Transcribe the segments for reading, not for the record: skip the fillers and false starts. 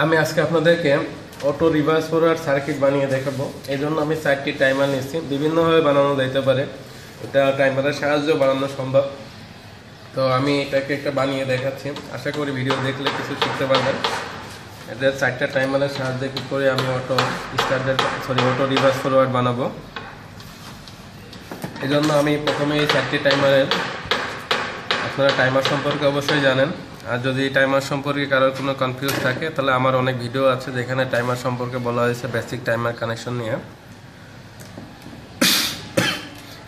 আমি আজকে আপনাদেরকে অটো রিভার্স ফরওয়ার্ড সার্কিট বানিয়ে দেখাবো। এই জন্য আমি 4টি টাইমার নিচ্ছি। বিভিন্নভাবে বানানো যেতে পারে, এটা টাইমারের সাহায্যে বানানো সম্ভব। তো আমি এটাকে একটা বানিয়ে দেখাচ্ছি, আশা করি ভিডিও দেখলে কিছু শিখতে পারবেন। এদের 4টা টাইমারের সাহায্যে কী করে আমি অটো রিভার্স ফরওয়ার্ড বানাবো। এই জন্য আমি প্রথমে এই 4টি টাইমারের, আপনারা টাইমার সম্পর্কে অবশ্যই জানেন, আর যদি টাইমার সম্পর্কে কারোর কোনো কনফিউজ থাকে তাহলে আমার অনেক ভিডিও আছে যেখানে টাইমার সম্পর্কে বলা হয়েছে, বেসিক টাইমার কানেকশন নিয়ে।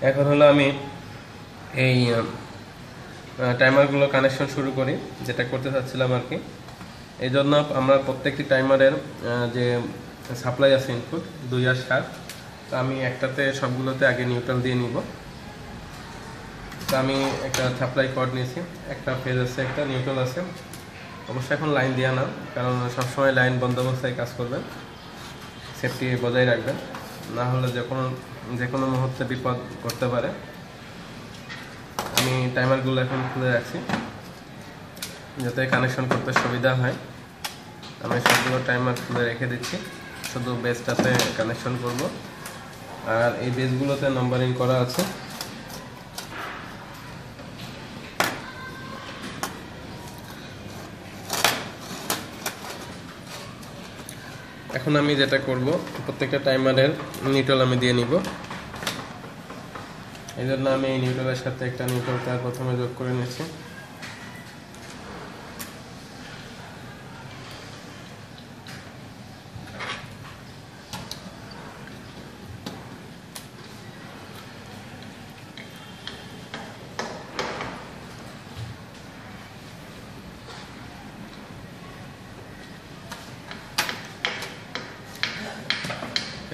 এখন হলো আমি এই টাইমারগুলো কানেকশন শুরু করি, যেটা করতে চাচ্ছিলাম আর কি। এই জন্য আমরা প্রত্যেকটি টাইমারের যে সাপ্লাই আছে ইনপুট 2 আর 7, তো আমি একটাতে সবগুলোতে আগে নিউট্রাল দিয়ে নিব। তো আমি একটা সাপ্লাই কর্ড নিয়েছি, একটা ফেজ আছে, একটা নিউট্রাল আছে। অবশ্যই এখন লাইন দেওয়া না, কারণ সবসময় লাইন বন্ধ অবস্থায় কাজ করবেন, সেফটি বজায় রাখবেন, না হলে যে কোনো মুহূর্তে বিপদ করতে পারে। আমি টাইমারগুলো এখন খুলে রাখছি যাতে কানেকশন করতে সুবিধা হয়। আমি সবগুলো টাইমার খুলে রেখে দিচ্ছি, শুধু বেসটাতে কানেকশন করব। আর এই বেসগুলোতে নাম্বারিং করা আছে। এখন আমি যেটা করব, প্রত্যেকটা টাইমারের নিউট্রাল আমি দিয়ে নিব। এই জন্য আমি এই নিউট্রালের সাথে একটা নিউট্রাল তার প্রথমে যোগ করে নিচ্ছি।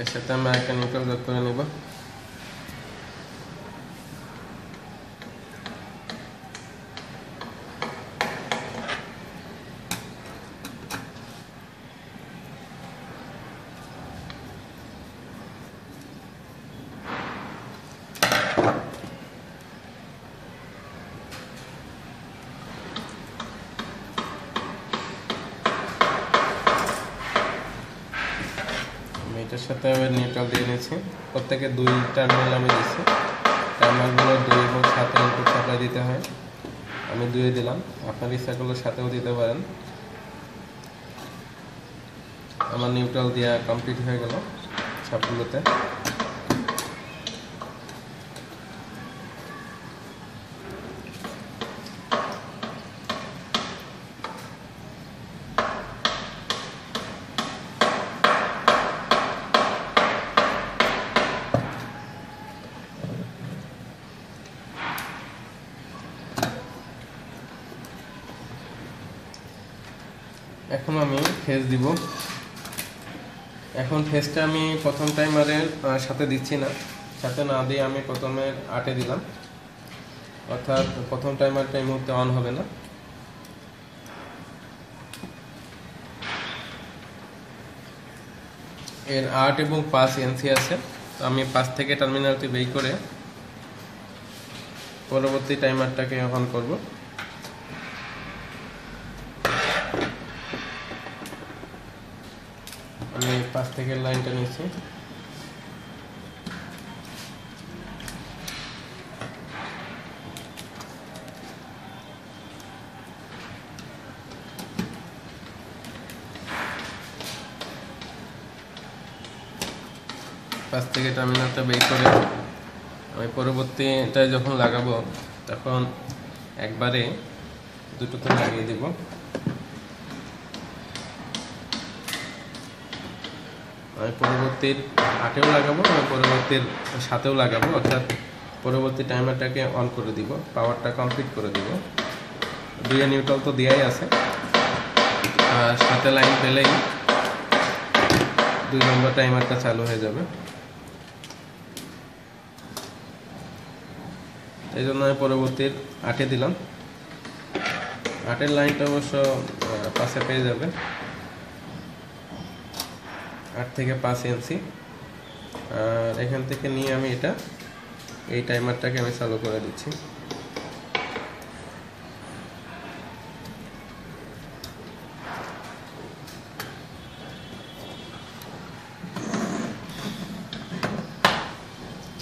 এর সাথে আমরা একটা নিউট্রাল যোগ করে নেব। এটার সাথে আমি নিউট্রাল দিয়ে নিয়েছি। প্রত্যেকে 2 টার্মিনাল আমি দিচ্ছি। টার্মিনালগুলো 2 এবং 7 ইনপুট সাপ্লাই দিতে হয়, আমি 2 দিলাম। আপনার ইচ্ছা করলে 7-ও দিতে পারেন। আমার নিউট্রাল দেওয়া কমপ্লিট হয়ে গেল সবগুলোতে। এখন আমি ফেজ দিব। এখন ফেজটা আমি প্রথম টাইমারের সাথে দিচ্ছি না, সাথে না দিয়ে আমি প্রথমে 8-এ দিলাম, অর্থাৎ প্রথম টাইমারটা এই মুহূর্তে অন হবে না। এর 8 এবং 5 এনসি আছে, তো আমি 5 থেকে টার্মিনালটি বের করে পরবর্তী টাইমারটাকে অন করব। আমি 5 থেকে লাইনটা নিচ্ছি। পাশ থেকে টার্মিনালটা বের করে আমি পরবর্তীটায় যখন লাগাবো তখন একবারে দুটোতে লাগিয়ে দেব। আমি পরবর্তীর 8-এও লাগাবো এবং পরবর্তীর 7-এও লাগাবো, অর্থাৎ পরবর্তী টাইমারটাকে অন করে দিব, পাওয়ারটা কমপ্লিট করে দিব। 2 নিউট্রাল তো দেওয়াই আছে, আর 7-এ লাইন পেলেই 2 নম্বর টাইমারটা চালু হয়ে যাবে। এই জন্য আমি পরবর্তীর 8-এ দিলাম। 8-এর লাইনটা অবশ্য পাশে পেয়ে যাবে, 8 থেকে 5 এনসি। আর এখান থেকে নিয়ে আমি এই টাইমারটাকে আমি চালু করে দিচ্ছি।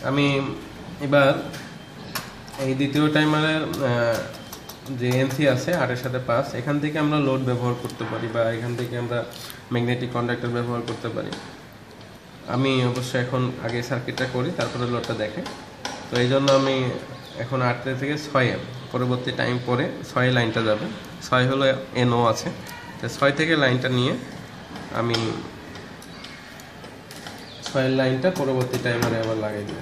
আমি এবার এই দ্বিতীয় টাইমারের যে এনসি আছে 8-এর সাথে 5, এখান থেকে আমরা লোড ব্যবহার করতে পারি বা এখান থেকে আমরা ম্যাগনেটিক কন্ডাক্টর ব্যবহার করতে পারি। আমি অবশ্যই এখন আগে সার্কিটটা করি, তারপরে লোডটা দেখে। তো এই জন্য আমি এখন 8 থেকে 6 পরবর্তী টাইম পরে 6 লাইনটা যাবে। 6 হলো NO আছে, তো 6 থেকে লাইনটা নিয়ে আমি 6 লাইনটা পরবর্তী টাইমারে আবার লাগিয়ে দেব।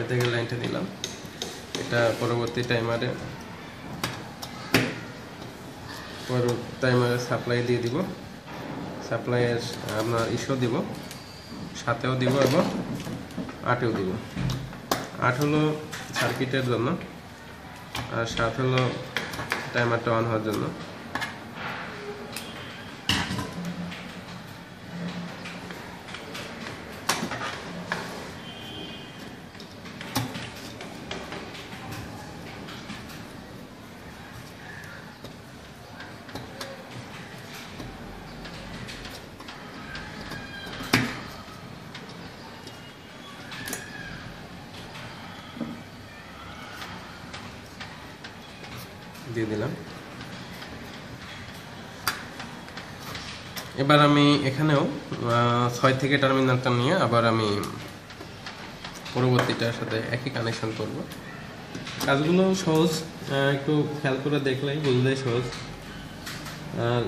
থেকে লাইনটা নিলাম, এটা পরবর্তী টাইমারে সাপ্লাই দিয়ে দিব। সাপ্লাইয়ের আপনার ইস্যু দিব, 7-এও দিব এবং 8-এও দিব। 8 হলো সার্কিটের জন্য আর 7 হলো টাইমারটা অন হওয়ার জন্য। দিয়ে দিলাম। এবার আমি এখানেও 6 থেকে টার্মিনালটা নিয়ে আবার আমি পরবর্তীটার সাথে একই কানেকশন করব। কাজগুলো সহজ, একটু খেয়াল করে দেখলেই বুঝলেই সহজ। আর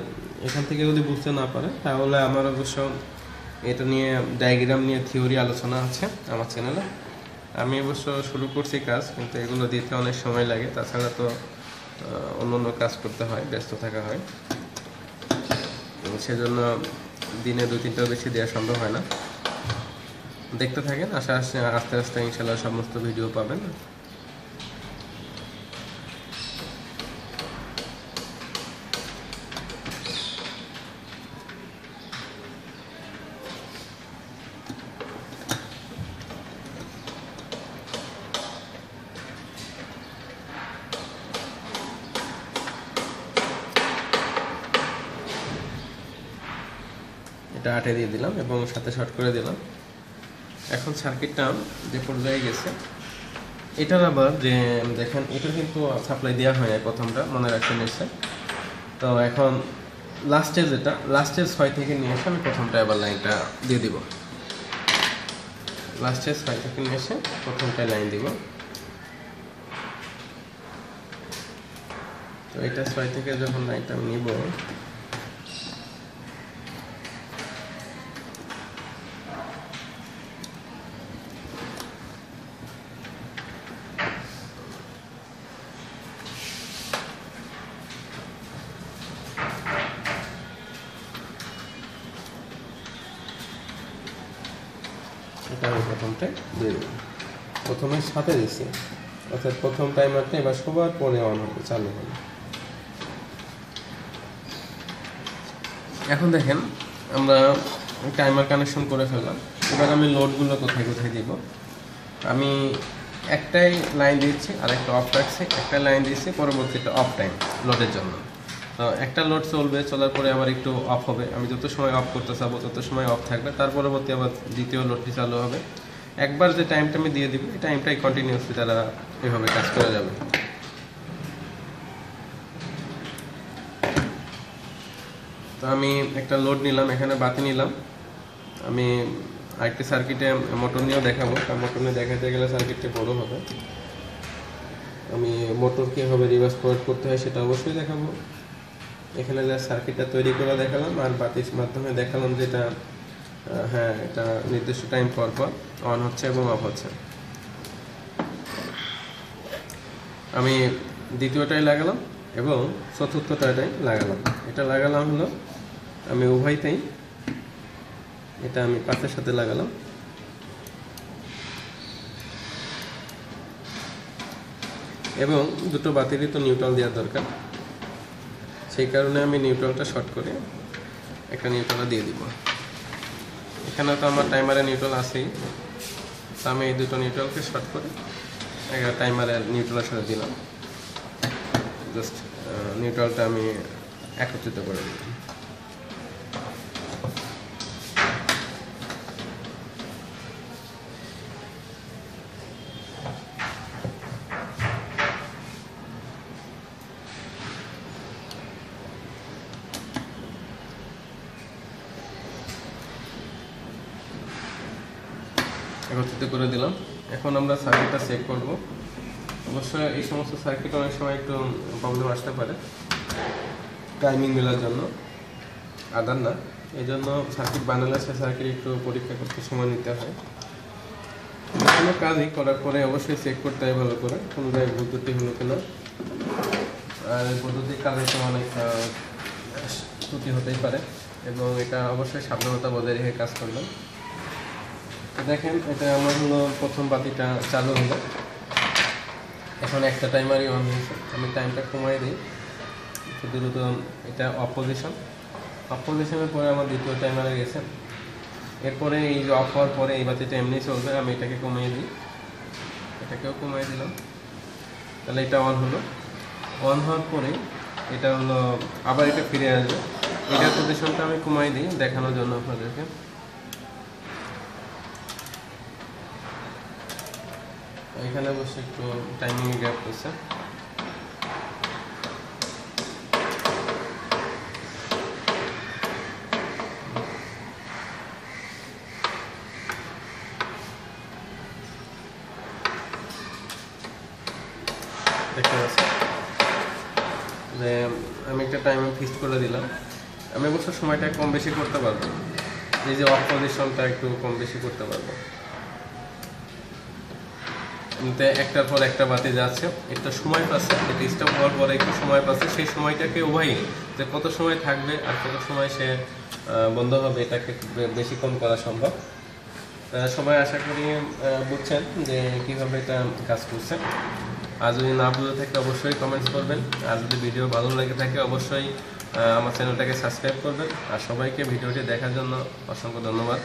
এখান থেকে যদি বুঝতে না পারে তাহলে আমার অবশ্য এটা নিয়ে ডায়াগ্রাম নিয়ে থিওরি আলোচনা আছে আমার চ্যানেলে। আমি অবশ্য শুরু করছি কাজ, কিন্তু এগুলো দিতে অনেক সময় লাগে, তাছাড়া তো অন্য কাজ করতে হয়, ব্যস্ত থাকা হয়, সেজন্য দিনে 2-3টাও বেশি দেওয়া সম্ভব হয় না। দেখতে থাকেন, আস্তে আস্তে ইনশাল্লাহ সমস্ত ভিডিও পাবেন। এটা 8-এ দিয়ে দিলাম এবং সাথে শর্ট করে দিলাম। এখন সার্কিটটা যে পর্যায়ে গেছে, এটার আবার যে দেখেন এটা কিন্তু সাপ্লাই দেওয়া হয় না প্রথমটা, মনে রাখছেন নিশ্চয়। তো এখন লাস্টের 6 থেকে নিয়ে এসে আমি প্রথমটা আবার লাইনটা দিয়ে দিব। লাস্টের 6 থেকে নিয়ে এসে প্রথমটায় লাইন দিব। তো এটা 6 থেকে যখন লাইনটা আমি নিব, এটা আমি প্রথমটায় দিয়ে দেব। প্রথমে 7-এ দিচ্ছি, অর্থাৎ প্রথম টাইমারটা এবার সবার পরে অন হবে, চালু হবে। এখন দেখেন আমরা টাইমার কানেকশন করে ফেললাম। এবার আমি লোডগুলো কোথায় কোথায় দিব, আমি একটাই লাইন দিচ্ছি আর একটা অফ রাখছি, একটা লাইন দিচ্ছি, পরবর্তীটা অফ টাইম লোডের জন্য। তো একটা লোড চলবে, চলার পরে আবার একটু অফ হবে, আমি যত সময় অফ করতে চাবো তত সময় অফ থাকবে, তার পরবর্তী আবার দ্বিতীয় লোডটি চালু হবে। একবার যে টাইমটা আমি দিয়ে দিব, এই টাইমটাই কন্টিনিউসলি তারা এভাবে কাজ করে যাবে। তো আমি একটা লোড নিলাম, এখানে বাতি নিলাম। আমি আরেকটি সার্কিটে মোটর নিয়েও দেখাবো, কারণ মোটর নিয়ে দেখাতে গেলে সার্কিটটা বড় হবে। আমি মোটর কীভাবে রিভার্স ফরওয়ার্ড করতে হয় সেটা অবশ্যই দেখাবো। এখানে সার্কিটটা তৈরি করে দেখালাম আর বাতির মাধ্যমে দেখালাম যেটা হ্যাঁ এটা নির্দিষ্ট টাইম পর পর অন হচ্ছে এবং অফ হচ্ছে। আমি দ্বিতীয়টাই লাগালাম এবং চতুর্থটাই লাগালাম। এটা লাগালাম হলো আমি উভয়তেই, এটা আমি 5-এর সাথে লাগালাম এবং দুটো বাতিরই তো নিউট্রাল দেওয়ার দরকার, সেই কারণে আমি নিউট্রালটা শর্ট করে একটা নিউট্রাল দিয়ে দিব। এখানে তো আমার টাইমারে নিউট্রাল আছেই, তো আমি এই দুটো নিউট্রালকে শর্ট করে টাইমারের নিউট্রালের সাথে দিলাম, জাস্ট নিউট্রালটা আমি একত্রিত করে দিলাম। একত্রিত করে দিলাম। এখন আমরা সার্কিটটা চেক করব। অবশ্যই এই সমস্ত সার্কিট অনেক সময় একটু প্রবলেম আসতে পারে টাইমিং মেলার জন্য, আদার না। এই জন্য সার্কিট বানালে সে সার্কিট একটু পরীক্ষা করতে সময় নিতে হয়। কোনো কাজই করার পরে অবশ্যই চেক করতে হয় ভালো করে কোনো জায়গায় ভুল ত্রুটি হলো কিনা। আর বৈদ্যুতিক কাজে তো অনেক ত্রুটি হতেই পারে এবং এটা অবশ্যই সাবধানতা বজায় রেখে কাজ করবেন। দেখেন এটা আমার হলো প্রথম বাতিটা চালু হলো, এখন একটা টাইমারই অন হয়েছে। আমি টাইমটা কমাই দিই দ্রুত। এটা অফ পজিশনের পরে আমার দ্বিতীয় টাইমারে গেছে। এরপরে এই যে অফ হওয়ার পরে এই বাতিটা এমনি চলবে, আমি এটাকে কমিয়ে দিই, এটাকেও কমিয়ে দিলাম। তাহলে এটা অন হলো। অন হওয়ার পরে এটা হলো আবার এটা ফিরে আসবে। এটার পজিশনটা আমি কমাই দিই দেখানোর জন্য আপনাদেরকে। এখানে বসে একটু টাইমিং গ্যাপ করছে। দেখতে পাচ্ছি যে আমি একটা টাইমিং ফিক্সড করে দিলাম। আমি অবশ্য সময়টা কম বেশি করতে পারবো, এই যে অফ পজিশনটা একটু কম বেশি করতে পারবো। একটার পর একটা বাতি যাচ্ছে, একটা সময় পাচ্ছে, এটা স্টপ হওয়ার পরে একটু সময় পাচ্ছে। সেই সময়টাকে উভয়ই যে কত সময় থাকবে আর কত সময় সে বন্ধ হবে এটাকে বেশি কম করা সম্ভব। সবাই আশা করি বুঝছেন যে কীভাবে এটা কাজ করছে। আর যদি না বুঝে থাকে অবশ্যই কমেন্টস করবেন। আর যদি ভিডিও ভালো লেগে থাকে অবশ্যই আমার চ্যানেলটাকে সাবস্ক্রাইব করবেন। আর সবাইকে ভিডিওটি দেখার জন্য অসংখ্য ধন্যবাদ।